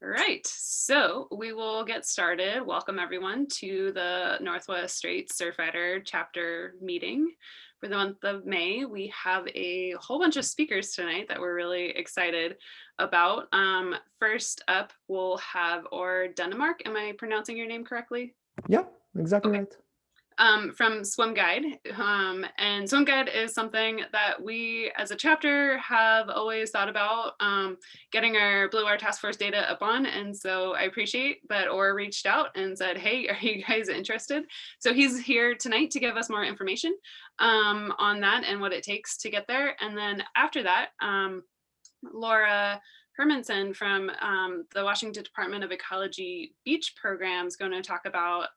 All right, so we will get started. Welcome everyone to the Northwest Straits Surfrider chapter meeting for the month of May. We have a whole bunch of speakers tonight that we're really excited about. First up, we'll have Denemark. Am I pronouncing your name correctly? Yeah, exactly Okay. right. From Swim Guide. And Swim Guide is something that we as a chapter have always thought about getting our Blue Water Task Force data up on. And so I appreciate that Orr reached out and said, hey, are you guys interested? So he's here tonight to give us more information on that and what it takes to get there. And then after that, Laura Hermanson from the Washington Department of Ecology Beach program is going to talk about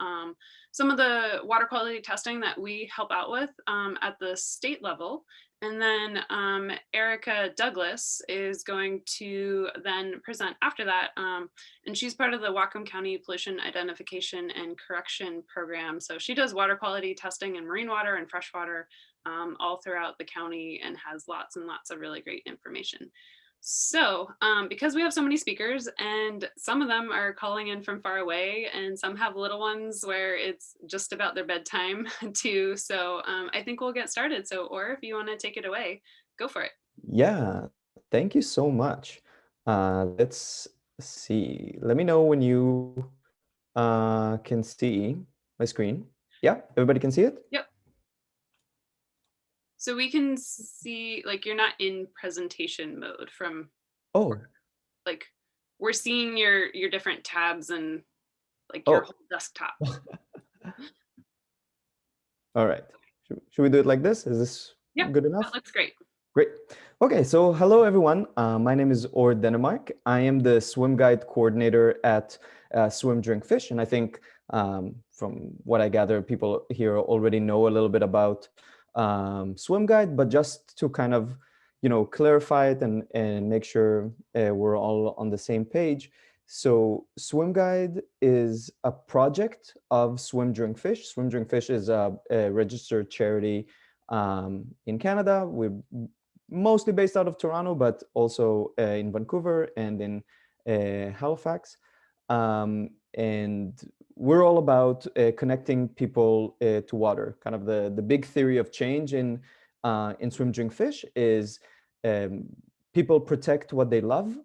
some of the water quality testing that we help out with at the state level. And then Erika Douglas is going to then present after that. And she's part of the Whatcom County Pollution Identification and Correction Program. So she does water quality testing in marine water and freshwater all throughout the county and has lots and lots of really great information. So because we have so many speakers and some of them are calling in from far away and some have little ones where it's just about their bedtime too. So I think we'll get started. So, or if you want to take it away, go for it. Yeah, thank you so much. Let's see. Let me know when you can see my screen. Yeah, everybody can see it? Yep. So we can see, like, you're not in presentation mode from, Oh, like, we're seeing your different tabs and like your oh. whole desktop. All right. Should we do it like this? Is this Yep, good that enough? looks great. Great. Okay, so hello everyone. My name is Orr Denemark. I am the swim guide coordinator at Swim Drink Fish, and I think from what I gather, people here already know a little bit about swim guide, but just to kind of, clarify it and make sure we're all on the same page. So Swim Guide is a project of Swim Drink Fish. Swim Drink Fish is a registered charity in Canada. We're mostly based out of Toronto, but also in Vancouver and in Halifax. And we're all about connecting people to water. Kind of the big theory of change in Swim Drink Fish is people protect what they love.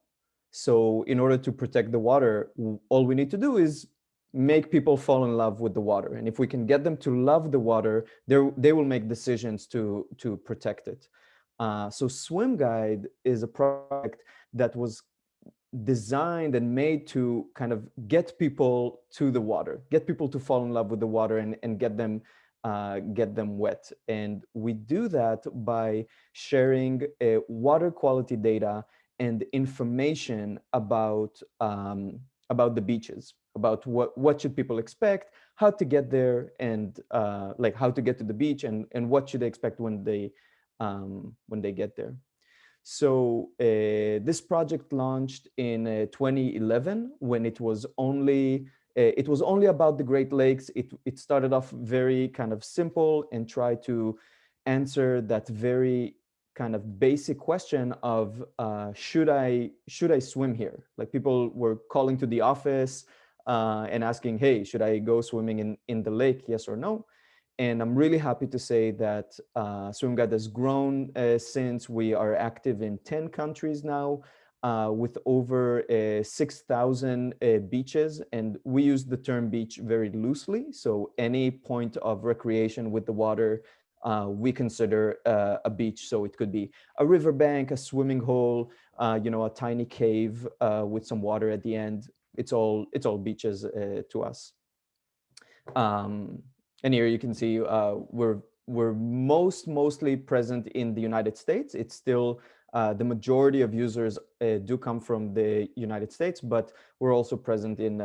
So in order to protect the water, all we need to do is make people fall in love with the water. And if we can get them to love the water, they will make decisions to protect it. So Swim Guide is a project that was designed and made to kind of get people to the water, get people to fall in love with the water and get them wet. And we do that by sharing water quality data and information about the beaches, about what should people expect, how to get there, and like how to get to the beach, and what should they expect when they get there. So this project launched in 2011 when it was only about the Great Lakes. It started off very kind of simple and tried to answer that very kind of basic question of should I swim here? Like people were calling to the office and asking, hey, should I go swimming in the lake? Yes or no? And I'm really happy to say that Swim Guide has grown since. We are active in 10 countries now with over 6,000 beaches. And we use the term beach very loosely. So any point of recreation with the water, we consider a beach. So it could be a riverbank, a swimming hole, a tiny cave with some water at the end. It's all beaches to us. And here you can see we're mostly present in the United States. It's still the majority of users do come from the United States, but we're also present in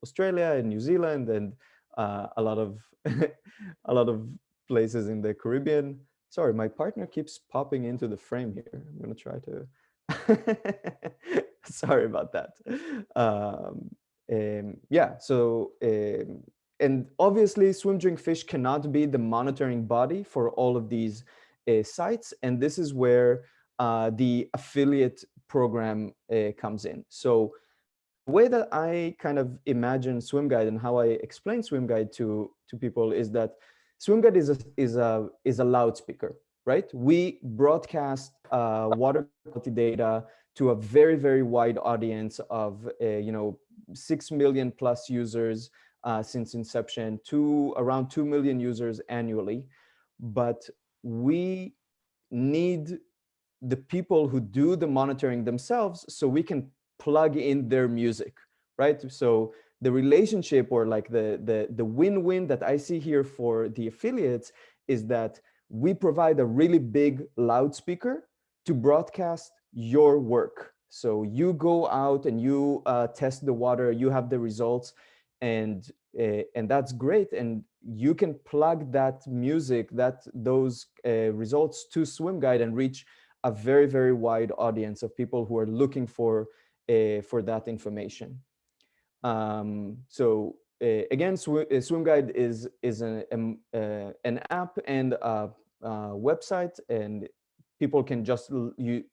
Australia and New Zealand and a lot of a lot of places in the Caribbean. Sorry, my partner keeps popping into the frame here. I'm gonna try to. Sorry about that. Yeah, so and obviously Swim Drink Fish cannot be the monitoring body for all of these sites, and this is where the affiliate program comes in. So way that I kind of imagine SwimGuide and how I explain SwimGuide to people is that SwimGuide is a loudspeaker, right? We broadcast water quality data to a very, very wide audience of 6 million plus users since inception, to around 2 million users annually. But we need the people who do the monitoring themselves so we can plug in their music, right? So the relationship, or like the win-win that I see here for the affiliates, is that we provide a really big loudspeaker to broadcast your work. So you go out and you test the water, you have the results, and that's great. And you can plug that music, those results to SwimGuide and reach a very, very wide audience of people who are looking for that information. So again, SwimGuide is an app and a website, and people can just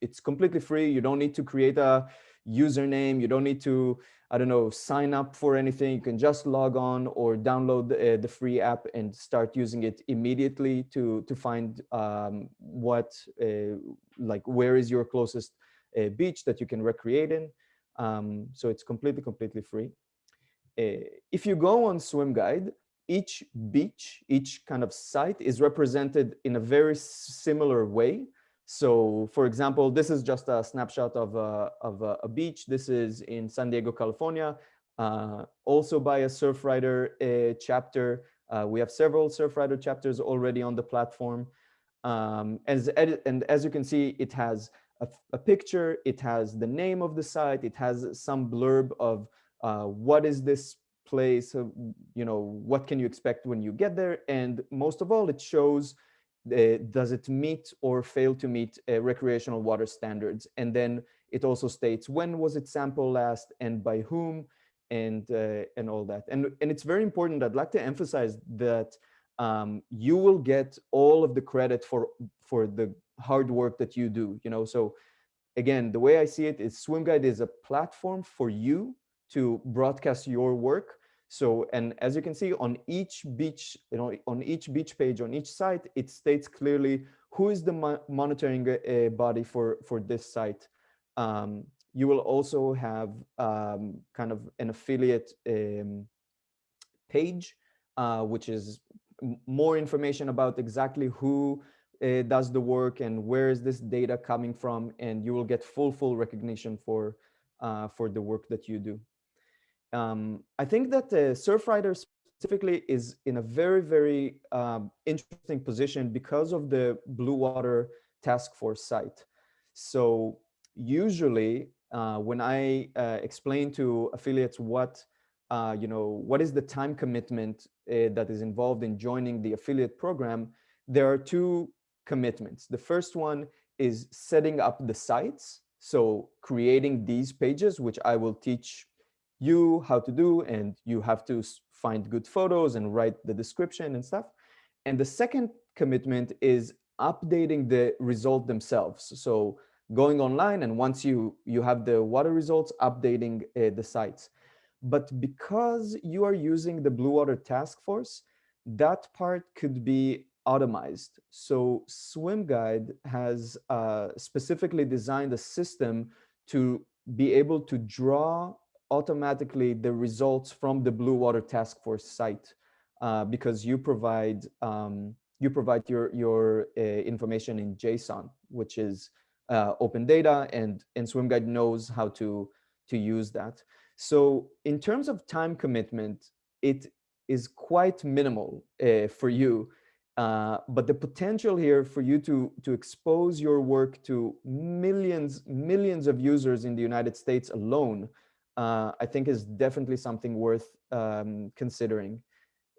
it's completely free. You don't need to create a username. You don't need to, I don't know, sign up for anything. You can just log on or download the free app and start using it immediately to find where is your closest beach that you can recreate in. So it's completely free. If you go on SwimGuide, each beach, each kind of site is represented in a very similar way. So for example, this is just a snapshot of a beach. This is in San Diego, California, also by a Surfrider chapter. We have several Surfrider chapters already on the platform. And as you can see, it has a picture, it has the name of the site, it has some blurb of what is this place, what can you expect when you get there, and most of all, it shows does it meet or fail to meet recreational water standards. And then it also states when was it sampled last and by whom, and all that. And it's very important. I'd like to emphasize that you will get all of the credit for the hard work that you do. So again, the way I see it is SwimGuide is a platform for you to broadcast your work. So, and as you can see on each beach, on each beach page, on each site, it states clearly who is the monitoring body for this site. You will also have kind of an affiliate page, which is more information about exactly who does the work and where is this data coming from, and you will get full recognition for the work that you do. I think that Surfrider specifically is in a very interesting position because of the Blue Water Task Force site. So usually when I explain to affiliates what is the time commitment that is involved in joining the affiliate program, there are two commitments. The first one is setting up the sites, so creating these pages, which I will teach you how to do, and you have to find good photos and write the description and stuff. And the second commitment is updating the result themselves. So going online, and once you have the water results, updating the sites. But because you are using the Blue Water Task Force, that part could be automized. So SwimGuide has specifically designed a system to be able to draw automatically the results from the Blue Water Task Force site, because you provide your information in JSON, which is open data, and SwimGuide knows how to use that. So in terms of time commitment, it is quite minimal for you. But the potential here for you to expose your work to millions of users in the United States alone, I think is definitely something worth considering.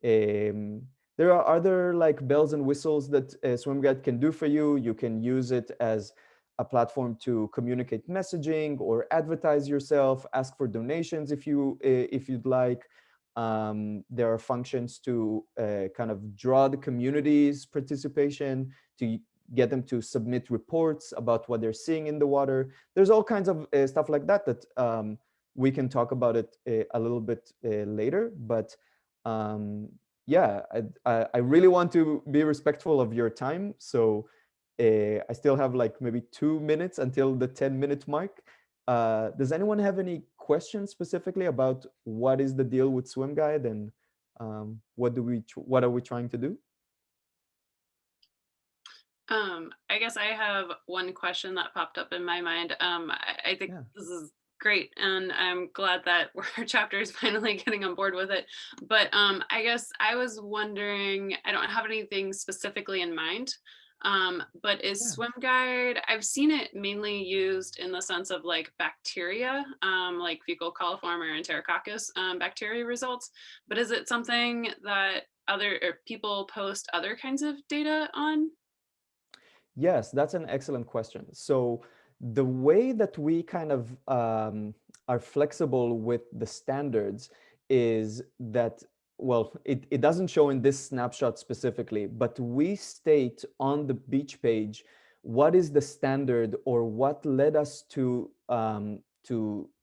There are other like bells and whistles that SwimGuide can do for you. You can use it as a platform to communicate messaging or advertise yourself, ask for donations if you'd like. There are functions to kind of draw the community's participation, to get them to submit reports about what they're seeing in the water. There's all kinds of stuff like that we can talk about it a little bit later. But yeah, I really want to be respectful of your time. So I still have like maybe 2 minutes until the 10-minute mark. Does anyone have any questions specifically about what is the deal with Swim Guide and what are we trying to do? I guess I have one question that popped up in my mind. I think Yeah. this is great, and I'm glad that our chapter is finally getting on board with it. But I guess I was wondering, I don't have anything specifically in mind, but is Yeah. Swim Guide, I've seen it mainly used in the sense of like bacteria, like fecal coliform or Enterococcus bacteria results. But is it something that other or people post other kinds of data on? Yes, that's an excellent question. So the way that we kind of are flexible with the standards is that, well, it doesn't show in this snapshot specifically, but we state on the beach page what is the standard or what led us to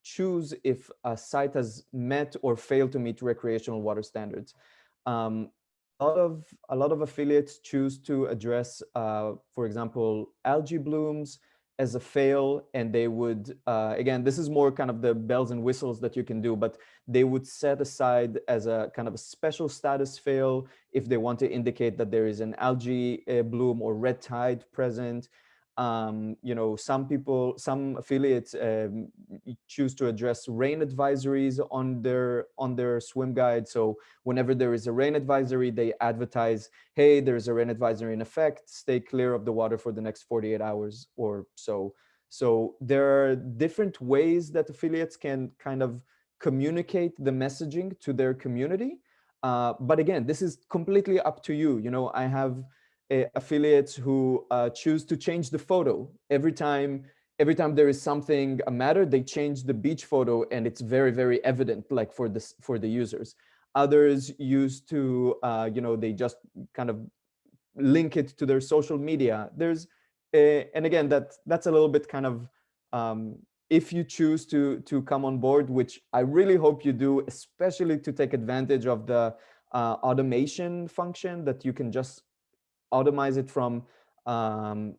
choose if a site has met or failed to meet recreational water standards. A lot of affiliates choose to address, for example, algae blooms as a fail, and they would, again, this is more kind of the bells and whistles that you can do, but they would set aside as a kind of a special status fail if they want to indicate that there is an algae bloom or red tide present. Some affiliates choose to address rain advisories on their swim guide. So whenever there is a rain advisory, they advertise, hey, there's a rain advisory in effect, stay clear of the water for the next 48 hours or so. So there are different ways that affiliates can kind of communicate the messaging to their community. But again, this is completely up to you. I have affiliates who choose to change the photo every time there is something a matter. They change the beach photo, and it's very, very evident, like for the users. Others used to they just kind of link it to their social media. And again, that's a little bit kind of, if you choose to come on board, which I really hope you do, especially to take advantage of the automation function that you can just automate it from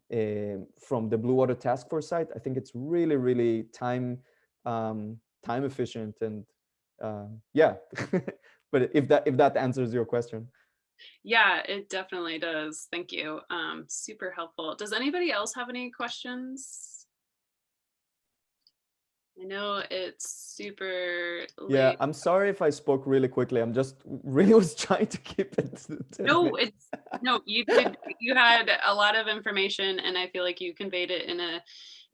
the Blue Water Task Force site. I think it's really, really time efficient, and yeah. But if that answers your question. Yeah, it definitely does. Thank you. Super helpful. Does anybody else have any questions? I know it's super Yeah, late. I'm sorry if I spoke really quickly. I'm just really was trying to keep it to 10 No, minutes. you did, you had a lot of information, and I feel like you conveyed it in a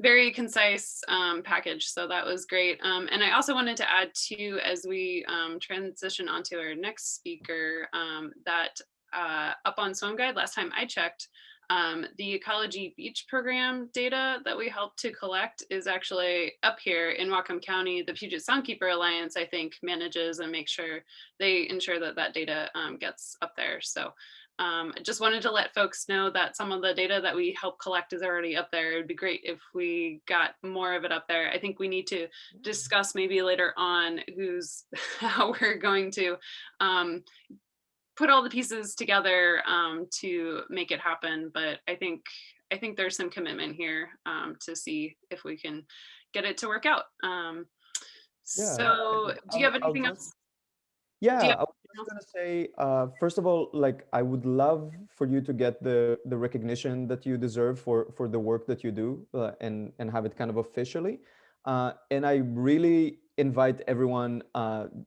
very concise package. So that was great. And I also wanted to add too, as we transition onto our next speaker, that up on Swim Guide, last time I checked, the Ecology Beach Program data that we helped to collect is actually up here in Whatcom County. The Puget Soundkeeper Alliance, I think, manages and makes sure they ensure that that data gets up there. So I just wanted to let folks know that some of the data that we help collect is already up there. It'd be great if we got more of it up there. I think we need to discuss maybe later on how we're going to put all the pieces together to make it happen. But I think there's some commitment here to see if we can get it to work out. Yeah, So and do you have I'll anything just else? Do you Yeah, have I was anything just else? gonna say, first of all, like I would love for you to get the recognition that you deserve for the work that you do, and have it kind of officially. And I really invite everyone,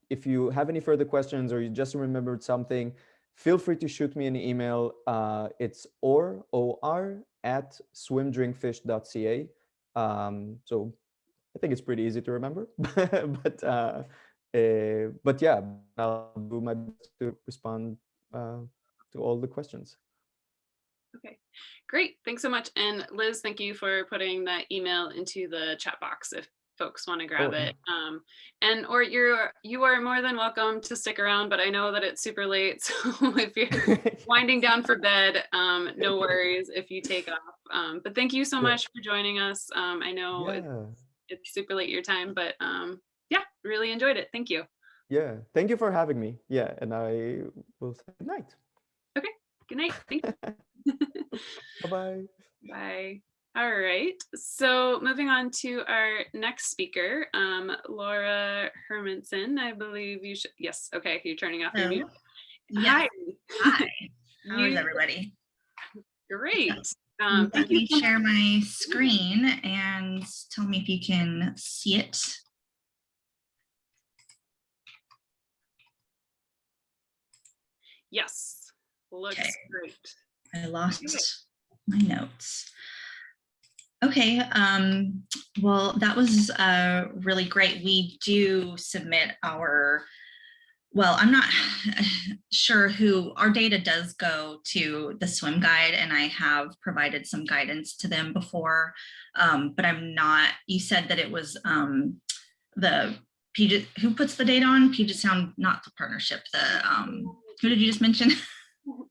if you have any further questions or you just remembered something, feel free to shoot me an email. It's or @swimdrinkfish.ca. So I think it's pretty easy to remember, but yeah, I'll do my best to respond to all the questions. Okay, great. Thanks so much. And Liz, thank you for putting that email into the chat box if folks want to grab Oh, it. And or you are more than welcome to stick around, but I know that it's super late. So if you're winding down for bed, no worries if you take off. But thank you so yeah, much for joining us. I know yeah. it's super late your time, but yeah, really enjoyed it. Thank you. Yeah, thank you for having me. Yeah, and I will say good night. Okay, good night. Thank you. Bye-bye. Bye. All right, so moving on to our next speaker, Laura Hermanson. I believe you should, yes, okay, you're turning off your mute. Yes. Hi. Hi. How is everybody? Great. Let Thank you me so much. share my screen and tell me if you can see it. Yes, looks Okay. great. I lost my notes. Okay, well, that was really great. We do submit our, well, I'm not sure who, our data does go to the swim guide, and I have provided some guidance to them before, but I'm not, you said that it was the Puget, who puts the data on? Puget Sound, not the partnership, the, who did you just mention?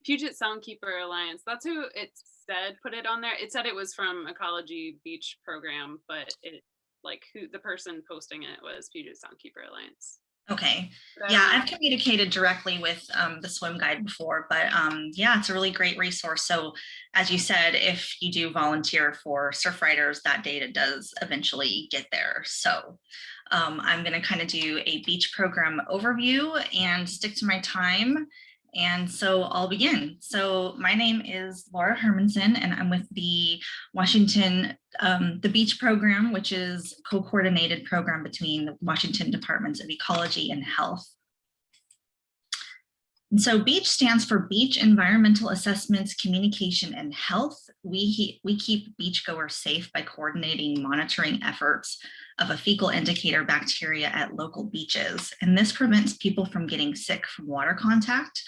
Puget Soundkeeper Alliance. That's who it said put it on there. It said it was from Ecology Beach program, but it like who the person posting it was Puget Soundkeeper Alliance. Okay. Yeah, I've communicated directly with the swim guide before, but yeah, it's a really great resource. So as you said, if you do volunteer for Surfriders, that data does eventually get there. So I'm going to kind of do a beach program overview and stick to my time. And so I'll begin. So my name is Laura Hermanson, and I'm with the Washington, the Beach program, which is a co-coordinated program between the Washington Departments of Ecology and Health. And so Beach stands for Beach Environmental Assessments, Communication, and Health. We keep beachgoers safe by coordinating monitoring efforts of a fecal indicator bacteria at local beaches. And this prevents people from getting sick from water contact.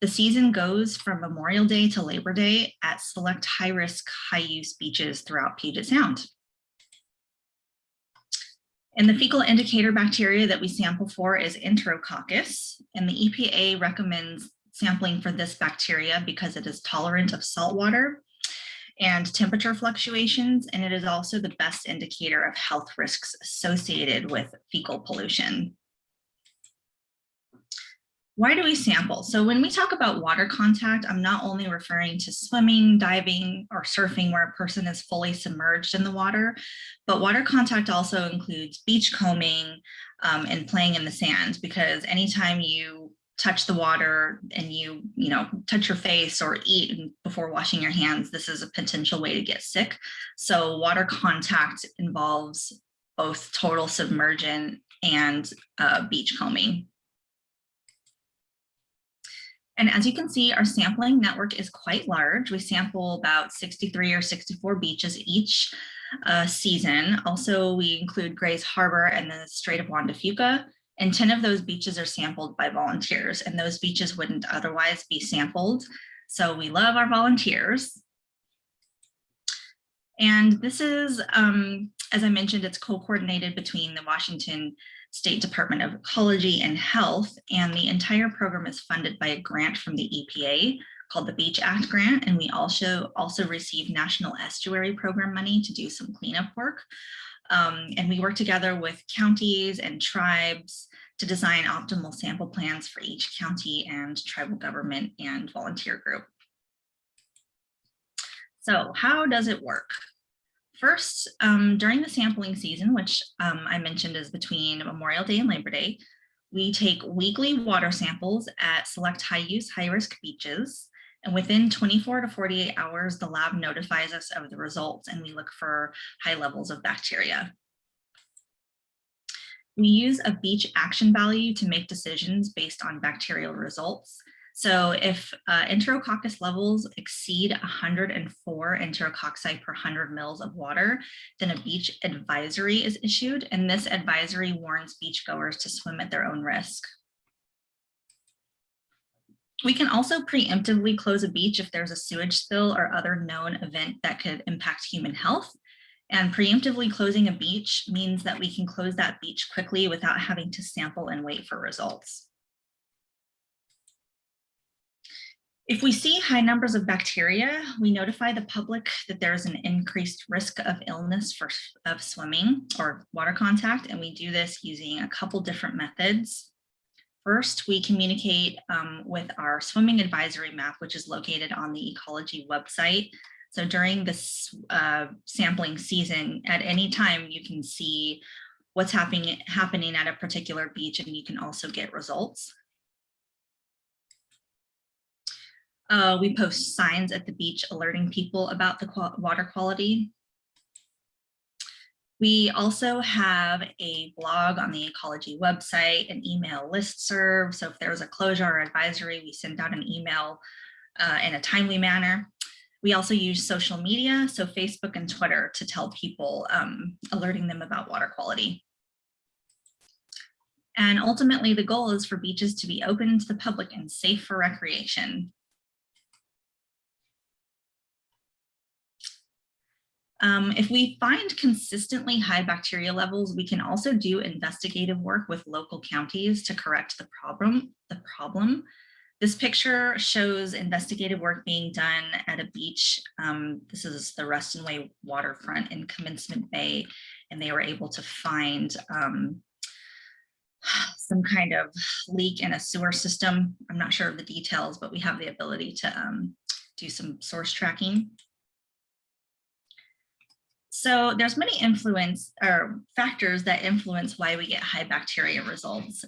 The season goes from Memorial Day to Labor Day at select high-risk, high-use beaches throughout Puget Sound. And the fecal indicator bacteria that we sample for is Enterococcus, and the EPA recommends sampling for this bacteria because it is tolerant of salt water and temperature fluctuations, and it is also the best indicator of health risks associated with fecal pollution. Why do we sample? So when we talk about water contact, I'm not only referring to swimming, diving, or surfing where a person is fully submerged in the water, but water contact also includes beach combing and playing in the sand, because anytime you touch the water and you touch your face or eat before washing your hands, this is a potential way to get sick. So water contact involves both total submersion and beach combing. And as you can see, our sampling network is quite large. We sample about 63 or 64 beaches each season. Also, we include Grays Harbor and the Strait of Juan de Fuca, and 10 of those beaches are sampled by volunteers, and those beaches wouldn't otherwise be sampled. So we love our volunteers. And this is, as I mentioned, it's co-coordinated between the Washington State Department of Ecology and Health, and the entire program is funded by a grant from the EPA called the Beachg grant, and we also receive National Estuary Program money to do some cleanup work. And we work together with counties and tribes to design optimal sample plans for each county and tribal government and volunteer group. So how does it work? First, during the sampling season, which I mentioned is between Memorial Day and Labor Day, we take weekly water samples at select high-use, high-risk beaches. And within 24 to 48 hours, the lab notifies us of the results, and we look for high levels of bacteria. We use a beach action value to make decisions based on bacterial results. So if Enterococcus levels exceed 104 enterococci per 100 mils of water, then a beach advisory is issued, and this advisory warns beachgoers to swim at their own risk. We can also preemptively close a beach if there's a sewage spill or other known event that could impact human health. And preemptively closing a beach means that we can close that beach quickly without having to sample and wait for results. If we see high numbers of bacteria, we notify the public that there is an increased risk of illness of swimming or water contact, and we do this using a couple different methods. First, we communicate with our swimming advisory map, which is located on the Ecology website. So during this sampling season, at any time, you can see what's happening at a particular beach, and you can also get results. We post signs at the beach alerting people about the water quality. We also have a blog on the Ecology website, an email listserv. So if there's a closure or advisory, we send out an email in a timely manner. We also use social media, so Facebook and Twitter, to tell people, alerting them about water quality. And ultimately, the goal is for beaches to be open to the public and safe for recreation. If we find consistently high bacteria levels, we can also do investigative work with local counties to correct the problem. This picture shows investigative work being done at a beach. This is the Ruston Way waterfront in Commencement Bay, and they were able to find some kind of leak in a sewer system. I'm not sure of the details, but we have the ability to do some source tracking. So there's many factors that influence why we get high bacteria results.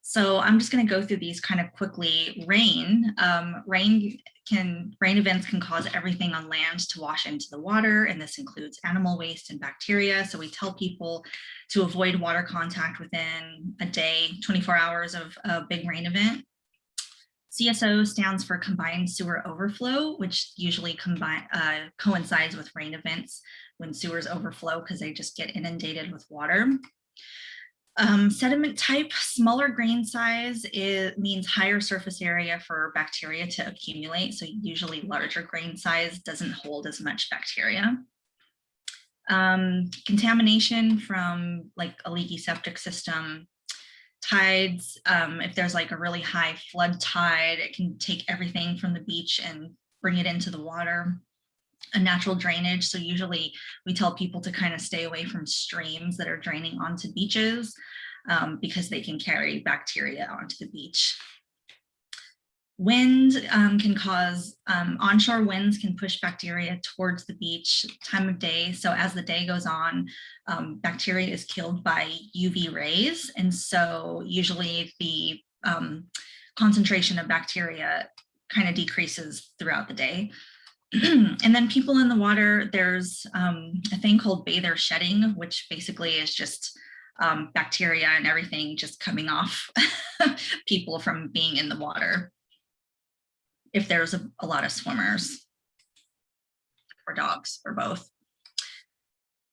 So I'm just going to go through these kind of quickly. Rain events can cause everything on land to wash into the water, and this includes animal waste and bacteria. So we tell people to avoid water contact within a day, 24 hours of a big rain event. CSO stands for combined sewer overflow, which usually coincides with rain events when sewers overflow because they just get inundated with water. Sediment type, smaller grain size means higher surface area for bacteria to accumulate. So usually larger grain size doesn't hold as much bacteria. Contamination from like a leaky septic system. Tides, if there's like a really high flood tide, it can take everything from the beach and bring it into the water. A natural drainage, so usually we tell people to kind of stay away from streams that are draining onto beaches because they can carry bacteria onto the beach. Wind can cause, onshore winds can push bacteria towards the beach, time of day. So as the day goes on, bacteria is killed by UV rays. And so usually the concentration of bacteria kind of decreases throughout the day. And then people in the water, there's a thing called bather shedding, which basically is just bacteria and everything just coming off people from being in the water. If there's a lot of swimmers or dogs or both.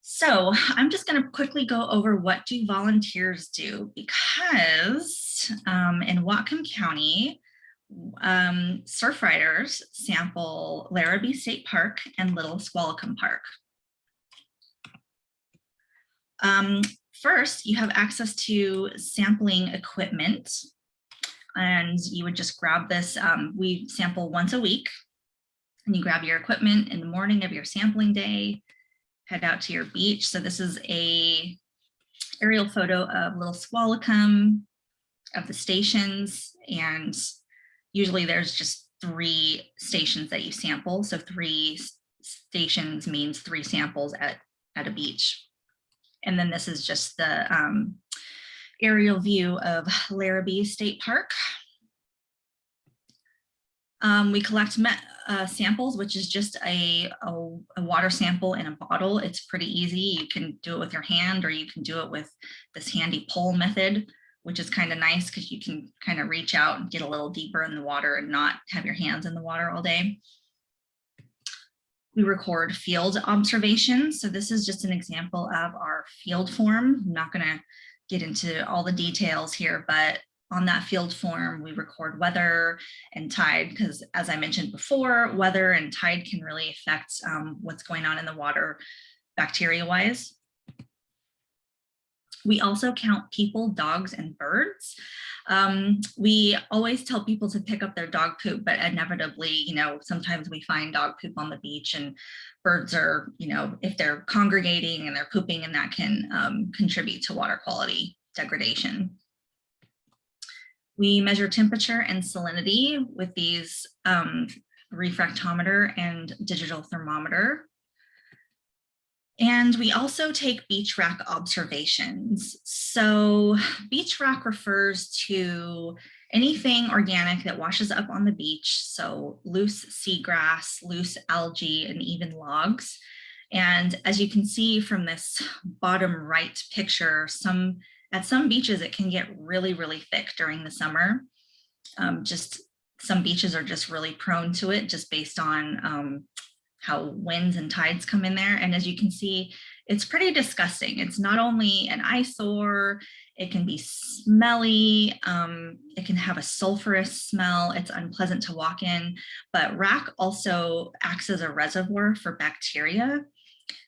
So I'm just going to quickly go over what do volunteers do, because in Whatcom County, Surfriders sample Larrabee State Park and Little Squalicum Park. First, you have access to sampling equipment, and you would just grab this. We sample once a week, and you grab your equipment in the morning of your sampling day, head out to your beach. So this is a aerial photo of Little Squalicum, of the stations, and usually there's just 3 stations that you sample. So 3 stations means 3 samples at a beach. And then this is just the aerial view of Larrabee State Park. We collect samples, which is just a water sample in a bottle. It's pretty easy. You can do it with your hand, or you can do it with this handy pole method, which is kind of nice because you can kind of reach out and get a little deeper in the water and not have your hands in the water all day. We record field observations. So this is just an example of our field form. I'm not going to get into all the details here, but on that field form, we record weather and tide, because as I mentioned before, weather and tide can really affect what's going on in the water bacteria-wise. We also count people, dogs, and birds. We always tell people to pick up their dog poop, but inevitably, you know, sometimes we find dog poop on the beach, and birds are, you know, if they're congregating and they're pooping, and that can contribute to water quality degradation. We measure temperature and salinity with these refractometer and digital thermometer. And we also take beach rack observations. So beach rack refers to anything organic that washes up on the beach. So loose seagrass, loose algae, and even logs. And as you can see from this bottom right picture, at some beaches, it can get really, really thick during the summer. Just some beaches are just really prone to it, just based on how winds and tides come in there. And as you can see, it's pretty disgusting. It's not only an eyesore, it can be smelly, it can have a sulfurous smell, it's unpleasant to walk in, but rack also acts as a reservoir for bacteria.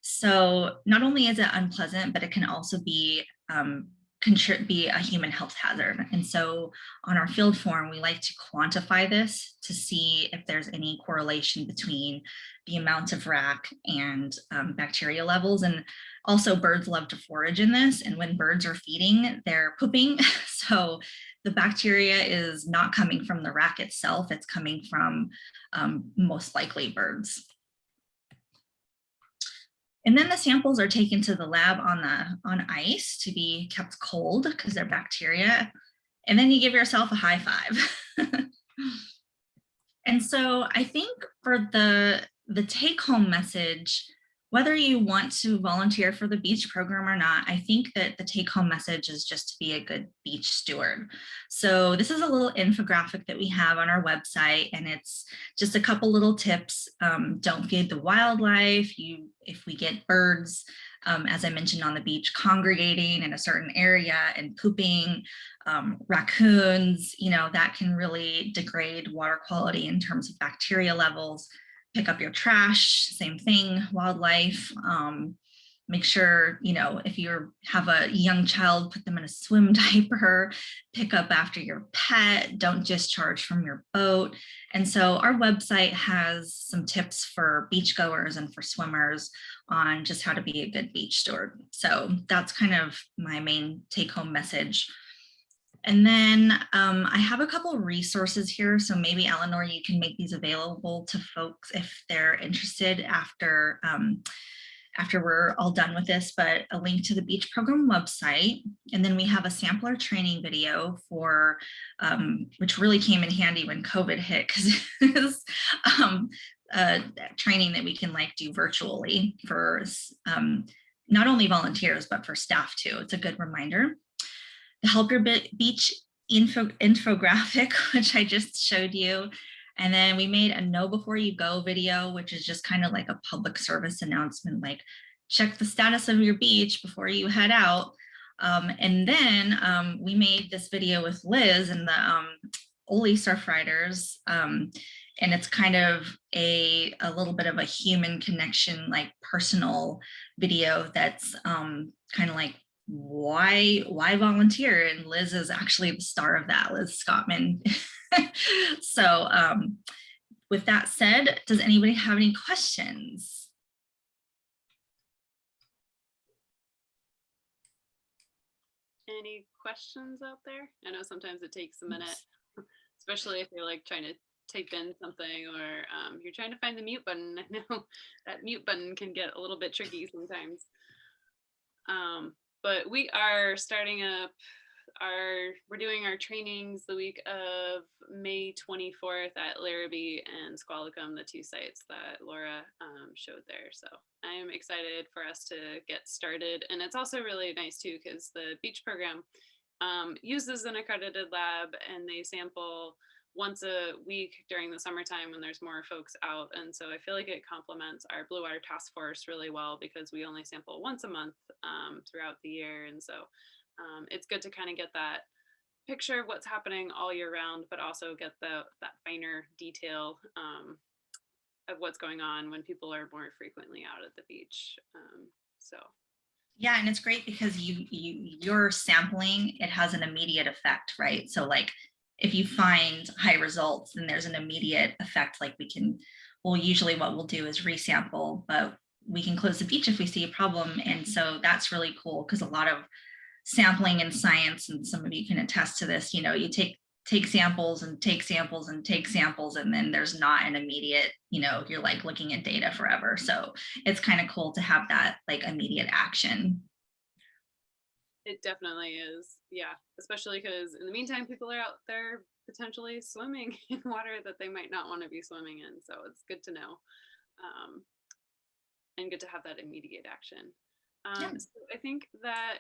So not only is it unpleasant, but it can also be a human health hazard. And so on our field form, we like to quantify this to see if there's any correlation between the amount of rack and bacteria levels. And also birds love to forage in this. And when birds are feeding, they're pooping. So the bacteria is not coming from the rack itself, it's coming from most likely birds. And then the samples are taken to the lab on ice to be kept cold because they're bacteria. And then you give yourself a high five. And so I think for the take home message, whether you want to volunteer for the beach program or not, I think that the take home message is just to be a good beach steward. So this is a little infographic that we have on our website, and it's just a couple little tips. Don't feed the wildlife. If we get birds, as I mentioned on the beach, congregating in a certain area and pooping, raccoons, you know, that can really degrade water quality in terms of bacteria levels. Pick up your trash, same thing, wildlife. Make sure, you know, if you have a young child, put them in a swim diaper, pick up after your pet, don't discharge from your boat. And so our website has some tips for beachgoers and for swimmers on just how to be a good beach steward. So that's kind of my main take home message. And then I have a couple of resources here. So maybe Eleanor, you can make these available to folks if they're interested after we're all done with this, but a link to the beach program website. And then we have a sampler training video for, which really came in handy when COVID hit, because it's training that we can do virtually for not only volunteers, but for staff too. It's a good reminder. The Help Your Beach infographic, which I just showed you. And then we made a Know Before You Go video, which is just kind of like a public service announcement, like check the status of your beach before you head out. And then we made this video with Liz and the Oli Surfriders. And it's kind of a little bit of a human connection, like personal video that's kind of like, why volunteer? And Liz is actually the star of that, Liz Scottman. So with that said, does anybody have any questions? Any questions out there? I know sometimes it takes a minute, especially if you're like trying to type in something or you're trying to find the mute button. I know that mute button can get a little bit tricky sometimes. But we are starting up we're doing our trainings the week of May 24th at Larrabee and Squalicum, the two sites that Laura showed there. So I am excited for us to get started. And it's also really nice too, because the beach program uses an accredited lab, and they sample once a week during the summertime when there's more folks out. And so I feel like it complements our Blue Water Task Force really well, because we only sample once a month throughout the year. And so it's good to kind of get that picture of what's happening all year round, but also get that finer detail of what's going on when people are more frequently out at the beach. So Yeah, and it's great because you're sampling, it has an immediate effect, right? So like if you find high results, then there's an immediate effect. Like well, usually what we'll do is resample, but we can close the beach if we see a problem. And so that's really cool because a lot of sampling in science, and some of you can attest to this, you take samples and take samples and take samples, and then there's not an immediate, you're like looking at data forever. So it's kind of cool to have that like immediate action. It definitely is. Yeah. Especially because in the meantime, people are out there potentially swimming in water that they might not want to be swimming in. So it's good to know, and good to have that immediate action. Yeah. So I think that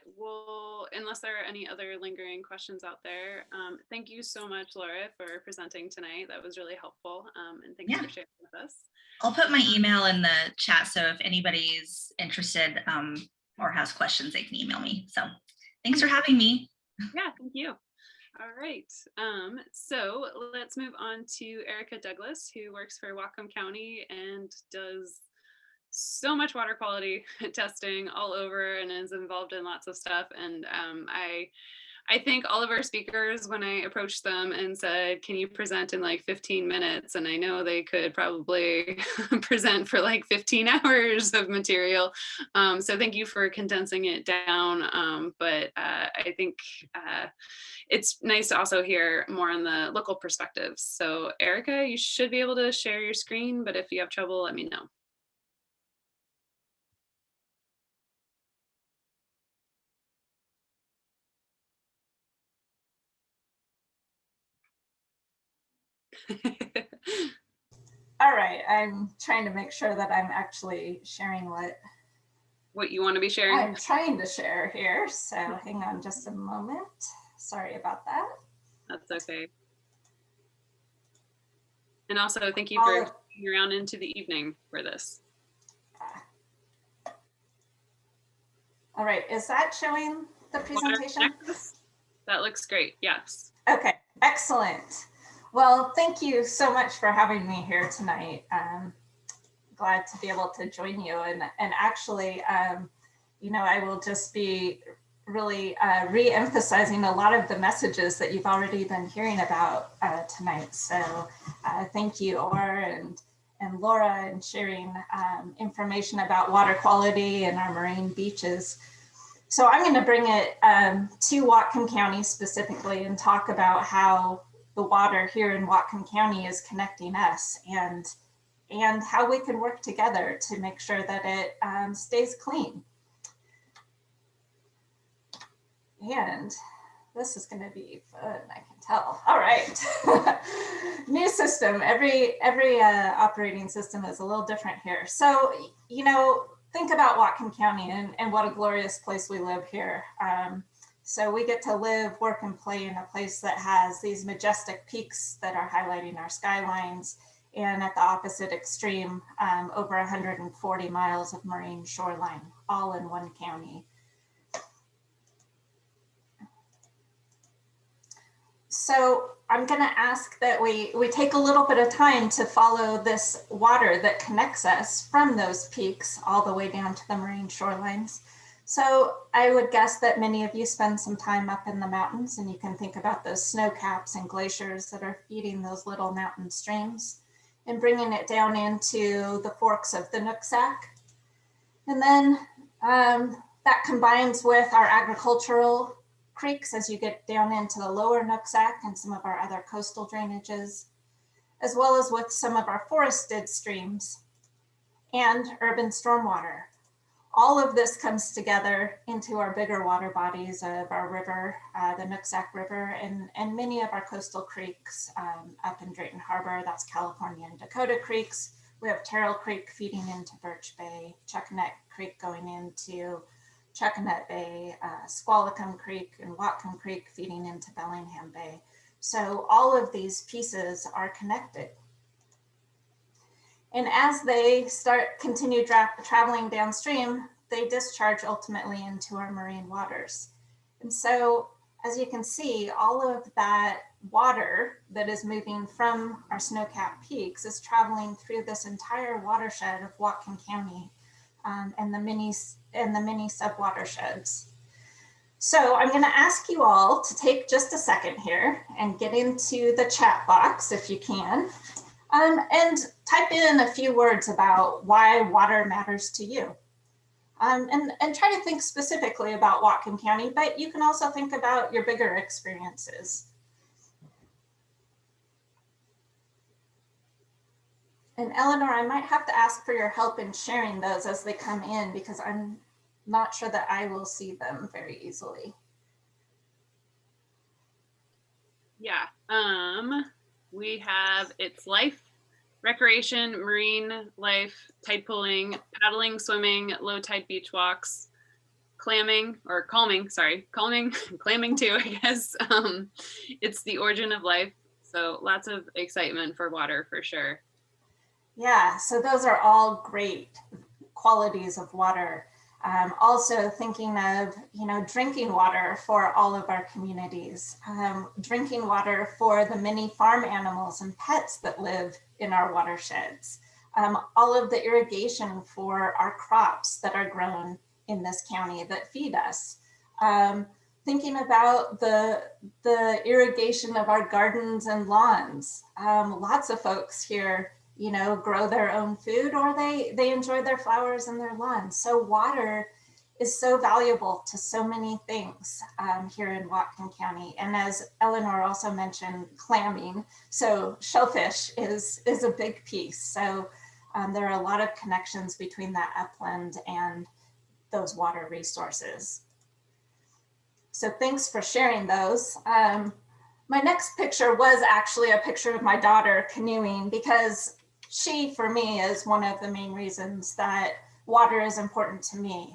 unless there are any other lingering questions out there, thank you so much, Laura, for presenting tonight. That was really helpful. And thanks for sharing with us. I'll put my email in the chat, so if anybody's interested or has questions, they can email me. So thanks for having me. Yeah, thank you. All right, so let's move on to Erika Douglas, who works for Whatcom County and does so much water quality testing all over and is involved in lots of stuff. And I think all of our speakers, when I approached them and said, can you present in like 15 minutes? And I know they could probably present for like 15 hours of material. So thank you for condensing it down. But I think it's nice to also hear more on the local perspectives. So Erika, you should be able to share your screen, but if you have trouble, let me know. All right, I'm trying to make sure that I'm actually sharing what you want to be sharing. I'm trying to share here, so hang on just a moment. Sorry about that. That's okay. And also thank you for sticking around into the evening for this. All right, is that showing the presentation? That looks great, yes. Okay, excellent. Well, thank you so much for having me here tonight. Glad to be able to join you. And actually, I will just be really re-emphasizing a lot of the messages that you've already been hearing about tonight. So thank you, Or and Laura, and sharing information about water quality and our marine beaches. So I'm going to bring it to Whatcom County specifically and talk about how the water here in Whatcom County is connecting us and how we can work together to make sure that it stays clean. And this is going to be fun, I can tell. All right. New system. Every operating system is a little different here. So, think about Whatcom County and what a glorious place we live here. So we get to live, work, and play in a place that has these majestic peaks that are highlighting our skylines, and at the opposite extreme, over 140 miles of marine shoreline, all in one county. So I'm going to ask that we take a little bit of time to follow this water that connects us from those peaks all the way down to the marine shorelines. So I would guess that many of you spend some time up in the mountains, and you can think about those snow caps and glaciers that are feeding those little mountain streams and bringing it down into the forks of the Nooksack. And then that combines with our agricultural creeks as you get down into the lower Nooksack and some of our other coastal drainages, as well as with some of our forested streams and urban stormwater. All of this comes together into our bigger water bodies of our river, the Nooksack River, and many of our coastal creeks up in Drayton Harbor. That's California and Dakota creeks. We have Terrell Creek feeding into Birch Bay, Chuckanet Creek going into Chuckanet Bay, Squalicum Creek and Whatcom Creek feeding into Bellingham Bay. So all of these pieces are connected. And as they continue traveling downstream, they discharge ultimately into our marine waters. And so, as you can see, all of that water that is moving from our snow-capped peaks is traveling through this entire watershed of Whatcom County, and the mini sub-watersheds. So I'm going to ask you all to take just a second here and get into the chat box if you can, and type in a few words about why water matters to you. And try to think specifically about Whatcom County, but you can also think about your bigger experiences. And Eleanor, I might have to ask for your help in sharing those as they come in, because I'm not sure that I will see them very easily. Yeah, we have It's Life, recreation, marine life, tide pooling, paddling, swimming, low tide beach walks, clamming, or calming, sorry, calming, clamming too, I guess. It's the origin of life. So lots of excitement for water for sure. Yeah, so those are all great qualities of water. Also thinking of, drinking water for all of our communities, drinking water for the many farm animals and pets that live in our watersheds, all of the irrigation for our crops that are grown in this county that feed us. Thinking about the irrigation of our gardens and lawns. Lots of folks here grow their own food, or they enjoy their flowers and their lawns. So water is so valuable to so many things here in Whatcom County. And as Eleanor also mentioned, clamming. So shellfish is a big piece. So there are a lot of connections between that upland and those water resources. So thanks for sharing those. My next picture was actually a picture of my daughter canoeing, because she, for me, is one of the main reasons that water is important to me.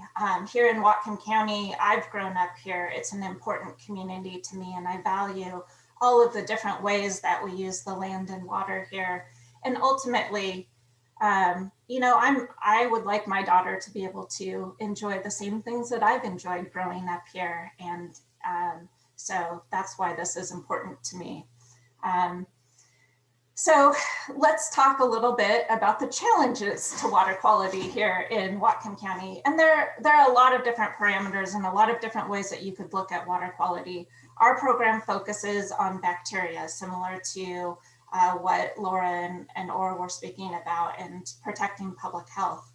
Here in Whatcom County, I've grown up here. It's an important community to me, and I value all of the different ways that we use the land and water here. And ultimately, I would like my daughter to be able to enjoy the same things that I've enjoyed growing up here. And so that's why this is important to me. So let's talk a little bit about the challenges to water quality here in Whatcom County. And there are a lot of different parameters and a lot of different ways that you could look at water quality. Our program focuses on bacteria, similar to what Laura and Ora were speaking about, and protecting public health.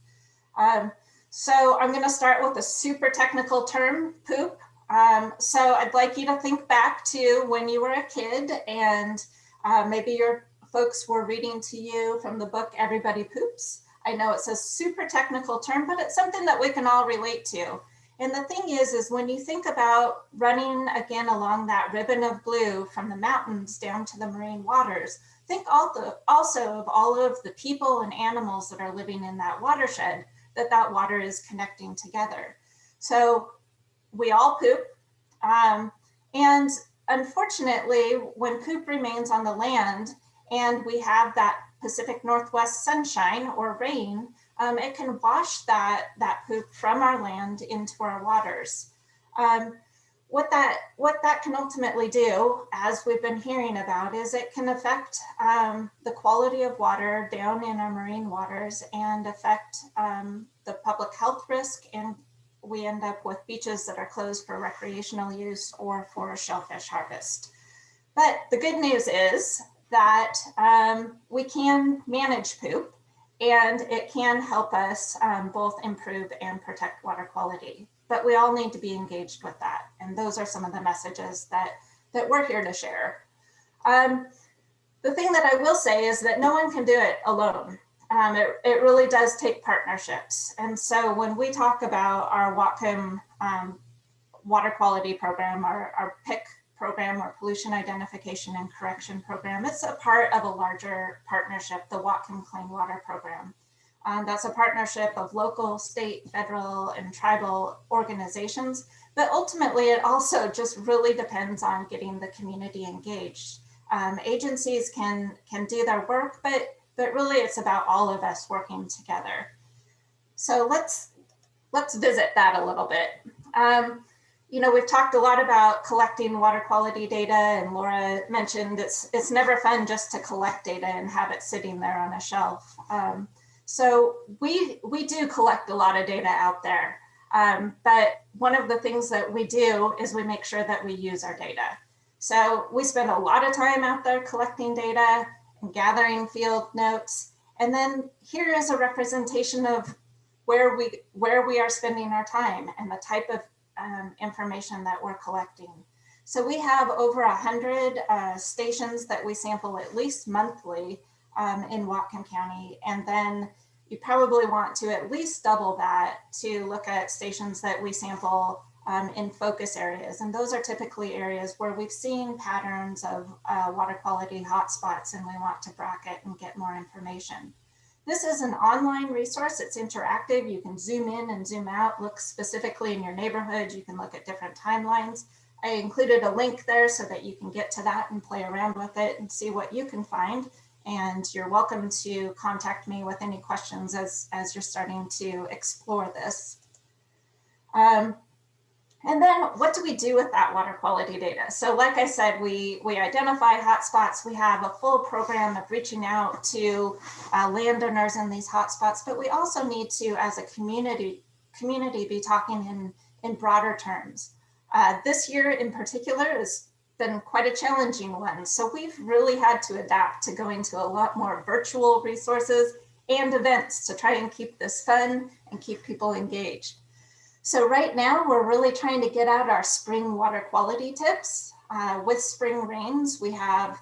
So I'm going to start with a super technical term, poop. So I'd like you to think back to when you were a kid, and maybe your folks were reading to you from the book Everybody Poops. I know it's a super technical term, but it's something that we can all relate to. And the thing is when you think about running again along that ribbon of blue from the mountains down to the marine waters, think also of all of the people and animals that are living in that watershed that water is connecting together. So we all poop. And unfortunately, when poop remains on the land and we have that Pacific Northwest sunshine or rain, it can wash that poop from our land into our waters. What that can ultimately do, as we've been hearing about, is it can affect the quality of water down in our marine waters and affect the public health risk, and we end up with beaches that are closed for recreational use or for shellfish harvest. But the good news is that we can manage poop, and it can help us both improve and protect water quality. But we all need to be engaged with that. And those are some of the messages that we're here to share. The thing that I will say is that no one can do it alone. It really does take partnerships. And so when we talk about our Whatcom water quality program, our PIC program, or Pollution Identification and Correction program, it's a part of a larger partnership, the Whatcom Clean Water Program. That's a partnership of local, state, federal, and tribal organizations. But ultimately, it also just really depends on getting the community engaged. Agencies can do their work, but really it's about all of us working together. So let's visit that a little bit. We've talked a lot about collecting water quality data, and Laura mentioned it's never fun just to collect data and have it sitting there on a shelf. So we do collect a lot of data out there. But one of the things that we do is we make sure that we use our data. So we spend a lot of time out there collecting data and gathering field notes. And then here is a representation of where we are spending our time and the type of information that we're collecting. So we have over 100 stations that we sample at least monthly in Whatcom County. And then you probably want to at least double that to look at stations that we sample in focus areas. And those are typically areas where we've seen patterns of water quality hotspots and we want to bracket and get more information. This is an online resource. It's interactive. You can zoom in and zoom out, look specifically in your neighborhood. You can look at different timelines. I included a link there so that you can get to that and play around with it and see what you can find. And you're welcome to contact me with any questions as you're starting to explore this. And then what do we do with that water quality data? So like I said, we identify hotspots. We have a full program of reaching out to landowners in these hotspots, but we also need to, as a community be talking in broader terms. This year in particular has been quite a challenging one. So we've really had to adapt to going to a lot more virtual resources and events to try and keep this fun and keep people engaged. So right now we're really trying to get out our spring water quality tips. With spring rains, we have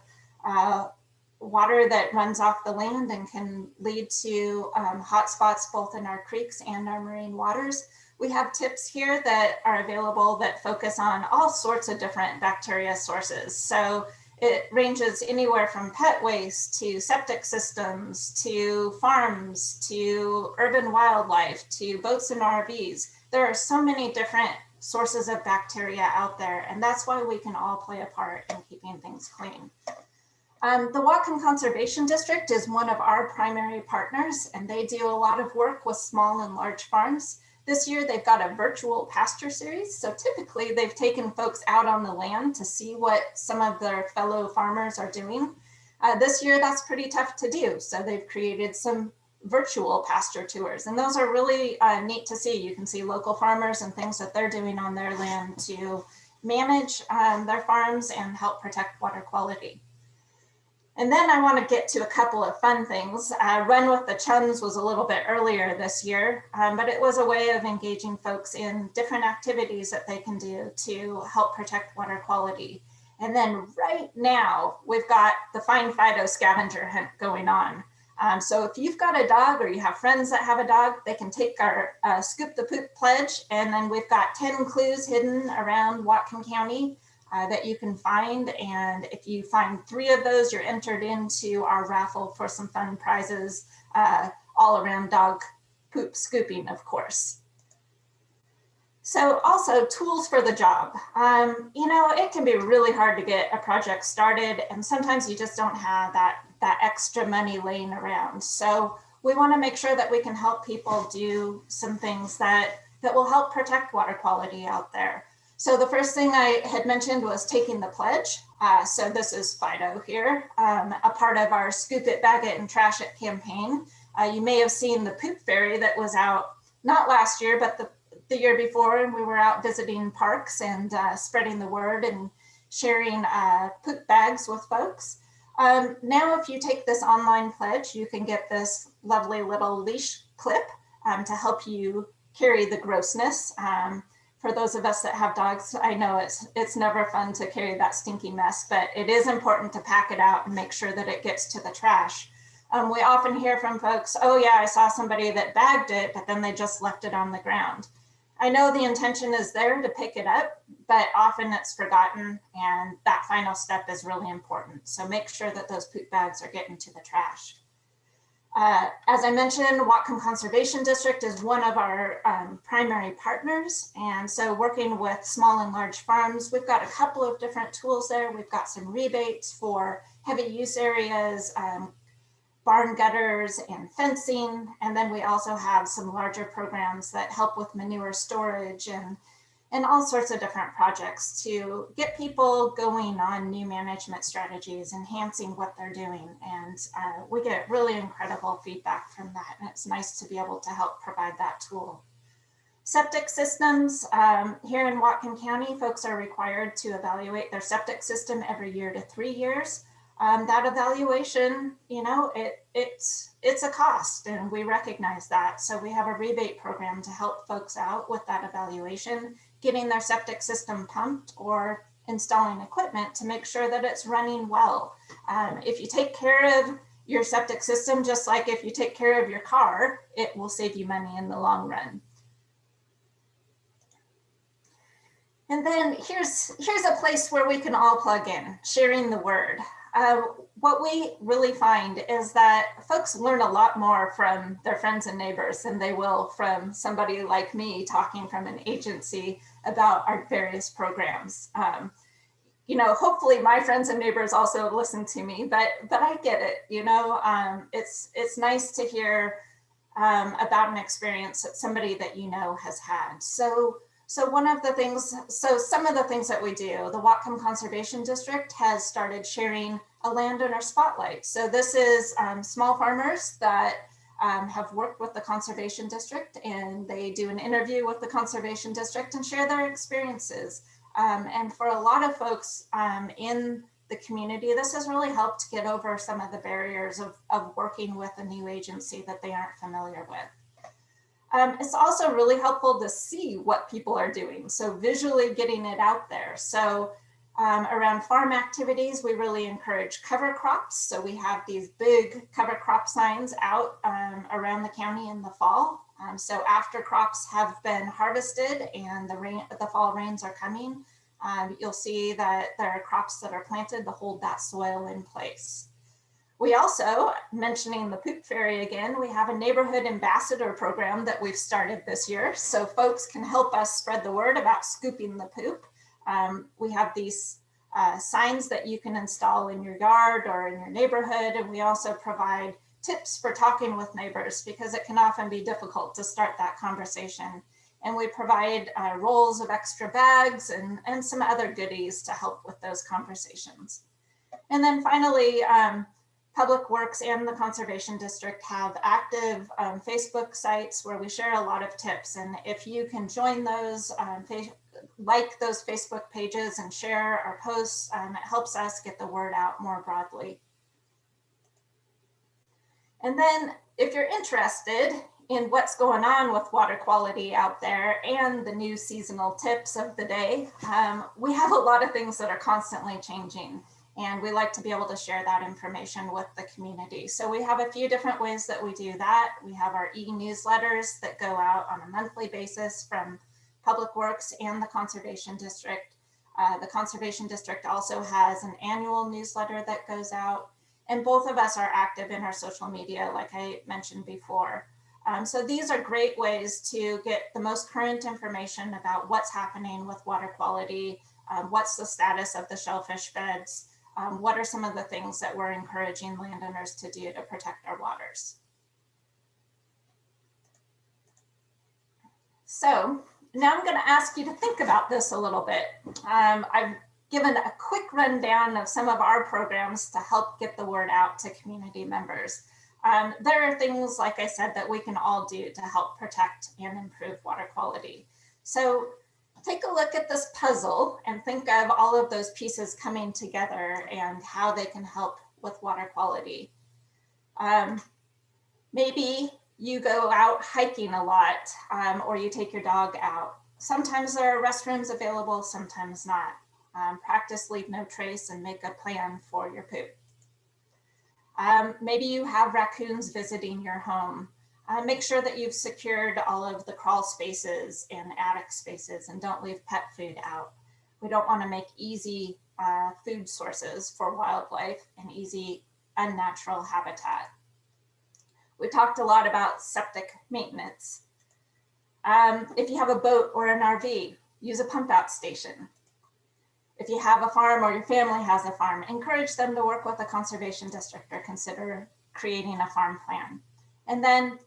water that runs off the land and can lead to hotspots both in our creeks and our marine waters. We have tips here that are available that focus on all sorts of different bacteria sources. So it ranges anywhere from pet waste to septic systems, to farms, to urban wildlife, to boats and RVs. There are so many different sources of bacteria out there, and that's why we can all play a part in keeping things clean. The Whatcom Conservation District is one of our primary partners, and they do a lot of work with small and large farms. This year, they've got a virtual pasture series. So typically, they've taken folks out on the land to see what some of their fellow farmers are doing. This year, that's pretty tough to do. So they've created some virtual pasture tours, and those are really neat to see. You can see local farmers and things that they're doing on their land to manage their farms and help protect water quality. And then I want to get to a couple of fun things. Run with the Chums was a little bit earlier this year, but it was a way of engaging folks in different activities that they can do to help protect water quality. And then right now, we've got the Find Fido scavenger hunt going on. So if you've got a dog or you have friends that have a dog, they can take our Scoop the Poop pledge, and then we've got 10 clues hidden around Whatcom County that you can find. And if you find 3 of those, you're entered into our raffle for some fun prizes all around dog poop scooping, of course. So also tools for the job. You know, it can be really hard to get a project started, and sometimes you just don't have that extra money laying around. So we want to make sure that we can help people do some things that will help protect water quality out there. So the first thing I had mentioned was taking the pledge. So this is Fido here, a part of our Scoop It, Bag It, and Trash It campaign. You may have seen the poop ferry that was out, not last year, but the year before, and we were out visiting parks and spreading the word and sharing poop bags with folks. Now, if you take this online pledge, you can get this lovely little leash clip to help you carry the grossness. For those of us that have dogs, I know it's never fun to carry that stinky mess, but it is important to pack it out and make sure that it gets to the trash. We often hear from folks, oh yeah, I saw somebody that bagged it, but then they just left it on the ground. I know the intention is there to pick it up, but often it's forgotten, and that final step is really important. So make sure that those poop bags are getting to the trash. As I mentioned, Whatcom Conservation District is one of our primary partners. And so working with small and large farms, we've got a couple of different tools there. We've got some rebates for heavy use areas, barn gutters and fencing. And then we also have some larger programs that help with manure storage and and all sorts of different projects to get people going on new management strategies, enhancing what they're doing. And we get really incredible feedback from that. And it's nice to be able to help provide that tool. Septic systems, here in Whatcom County, folks are required to evaluate their septic system every year to 3 years. That evaluation, you know, it's a cost, and we recognize that. So we have a rebate program to help folks out with that evaluation, getting their septic system pumped or installing equipment to make sure that it's running well. If you take care of your septic system, just like if you take care of your car, it will save you money in the long run. And then here's a place where we can all plug in, sharing the word. What we really find is that folks learn a lot more from their friends and neighbors than they will from somebody like me talking from an agency about our various programs. You know, hopefully my friends and neighbors also listen to me, but I get it. You know, it's nice to hear about an experience that somebody that you know has had. So one of the things, so some of the things that we do, the Whatcom Conservation District has started sharing a landowner spotlight. So this is small farmers that have worked with the Conservation District, and they do an interview with the Conservation District and share their experiences. And for a lot of folks in the community, this has really helped get over some of the barriers of working with a new agency that they aren't familiar with. It's also really helpful to see what people are doing. So visually getting it out there. So around farm activities, we really encourage cover crops. So we have these big cover crop signs out around the county in the fall. So after crops have been harvested and the fall rains are coming, you'll see that there are crops that are planted to hold that soil in place. We also, mentioning the poop fairy again, we have a neighborhood ambassador program that we've started this year. So folks can help us spread the word about scooping the poop. We have these signs that you can install in your yard or in your neighborhood. And we also provide tips for talking with neighbors, because it can often be difficult to start that conversation. And we provide rolls of extra bags and some other goodies to help with those conversations. And then finally, Public Works and the Conservation District have active Facebook sites where we share a lot of tips. And if you can join those, like those Facebook pages and share our posts, it helps us get the word out more broadly. And then if you're interested in what's going on with water quality out there and the new seasonal tips of the day, we have a lot of things that are constantly changing. And we like to be able to share that information with the community. So we have a few different ways that we do that. We have our e-newsletters that go out on a monthly basis from Public Works and the Conservation District. The Conservation District also has an annual newsletter that goes out. And both of us are active in our social media, like I mentioned before. So these are great ways to get the most current information about what's happening with water quality, what's the status of the shellfish beds, what are some of the things that we're encouraging landowners to do to protect our waters. So now I'm going to ask you to think about this a little bit. I've given a quick rundown of some of our programs to help get the word out to community members. There are things, like I said, that we can all do to help protect and improve water quality. So take a look at this puzzle and think of all of those pieces coming together and how they can help with water quality. Maybe you go out hiking a lot, or you take your dog out. Sometimes there are restrooms available, sometimes not. Practice leave no trace and make a plan for your poop. Maybe you have raccoons visiting your home. Make sure that you've secured all of the crawl spaces and attic spaces and don't leave pet food out. We don't want to make easy food sources for wildlife and easy unnatural habitat. We talked a lot about septic maintenance. If you have a boat or an RV, use a pump out station. If you have a farm or your family has a farm, encourage them to work with the Conservation District or consider creating a farm plan. And then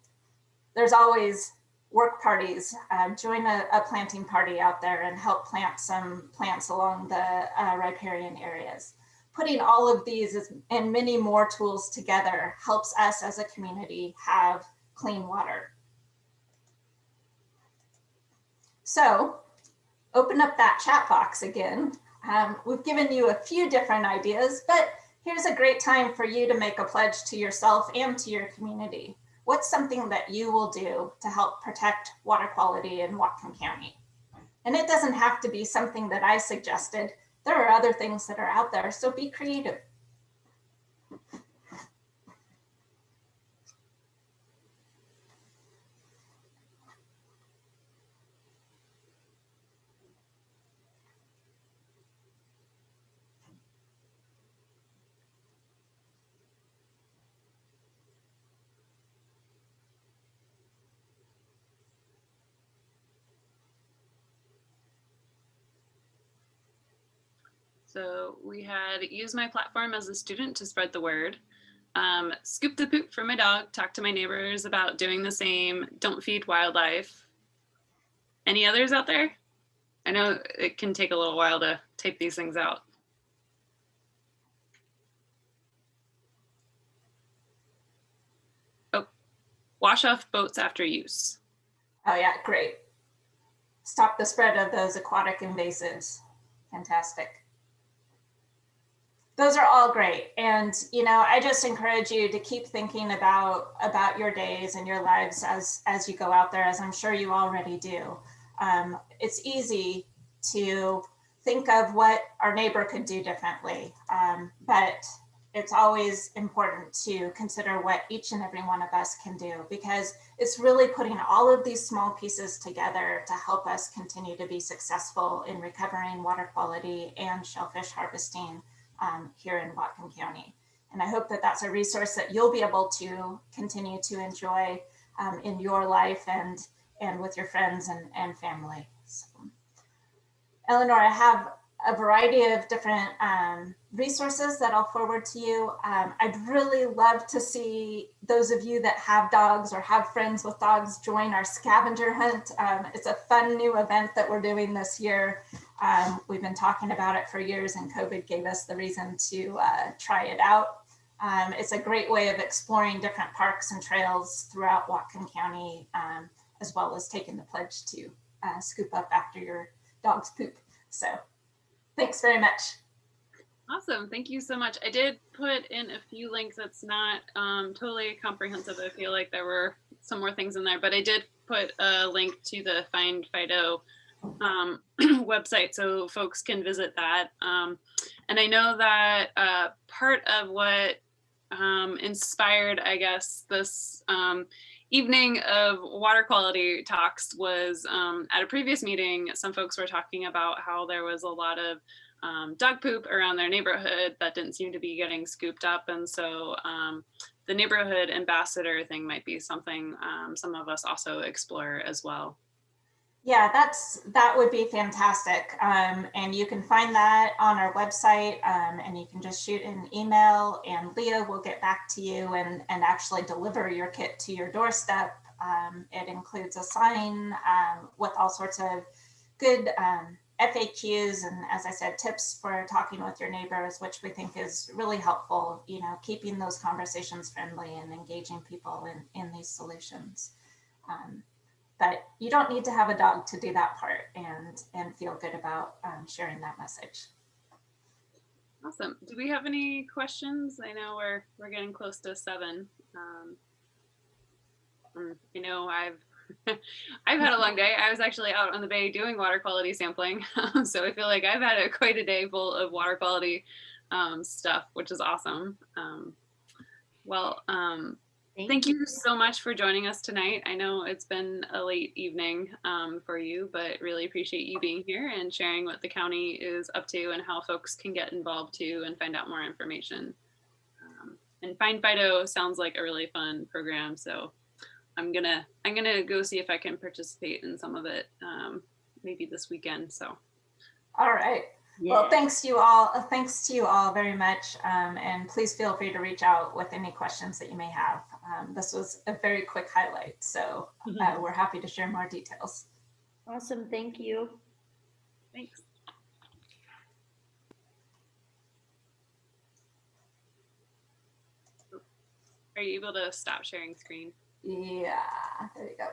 there's always work parties, join a planting party out there and help plant some plants along the riparian areas. Putting all of these and many more tools together helps us as a community have clean water. So open up that chat box again. We've given you a few different ideas, but here's a great time for you to make a pledge to yourself and to your community. What's something that you will do to help protect water quality in Whatcom County? And it doesn't have to be something that I suggested. There are other things that are out there, so be creative. So we had used my platform as a student to spread the word, scoop the poop for my dog, talk to my neighbors about doing the same, don't feed wildlife. Any others out there? I know it can take a little while to tape these things out. Oh, wash off boats after use. Oh yeah, great. Stop the spread of those aquatic invasives. Fantastic. Those are all great. And, you know, I just encourage you to keep thinking about your days and your lives as you go out there, as I'm sure you already do. It's easy to think of what our neighbor could do differently, but it's always important to consider what each and every one of us can do, because it's really putting all of these small pieces together to help us continue to be successful in recovering water quality and shellfish harvesting here in Whatcom County. And I hope that that's a resource that you'll be able to continue to enjoy in your life and with your friends and family. So, Eleanor, I have a variety of different resources that I'll forward to you. I'd really love to see those of you that have dogs or have friends with dogs join our scavenger hunt. It's a fun new event that we're doing this year. We've been talking about it for years, and COVID gave us the reason to try it out. It's a great way of exploring different parks and trails throughout Whatcom County, as well as taking the pledge to scoop up after your dog's poop. So thanks very much. Awesome. Thank you so much. I did put in a few links. That's not totally comprehensive. I feel like there were some more things in there, but I did put a link to the Find Fido website so folks can visit that. And I know that part of what inspired, I guess, this evening of water quality talks was at a previous meeting, some folks were talking about how there was a lot of dog poop around their neighborhood that didn't seem to be getting scooped up. And so the neighborhood ambassador thing might be something some of us also explore as well. Yeah, that would be fantastic. And you can find that on our website, and you can just shoot an email and Leah will get back to you and actually deliver your kit to your doorstep. It includes a sign with all sorts of good FAQs and, as I said, tips for talking with your neighbors, which we think is really helpful, you know, keeping those conversations friendly and engaging people in these solutions. But you don't need to have a dog to do that part and feel good about sharing that message. Awesome. Do we have any questions? I know we're getting close to 7. You know, I've had a long day. I was actually out on the bay doing water quality sampling, so I feel like I've had quite a day full of water quality stuff, which is awesome. Thank you so much for joining us tonight. I know it's been a late evening for you, but really appreciate you being here and sharing what the county is up to and how folks can get involved too and find out more information. And Find Fido sounds like a really fun program, so I'm gonna go see if I can participate in some of it maybe this weekend. So, all right. Yeah. Well, thanks to you all very much, and please feel free to reach out with any questions that you may have. this was a very quick highlight. So we're happy to share more details. Awesome, thank you. Thanks. Are you able to stop sharing screen? Yeah, there you go.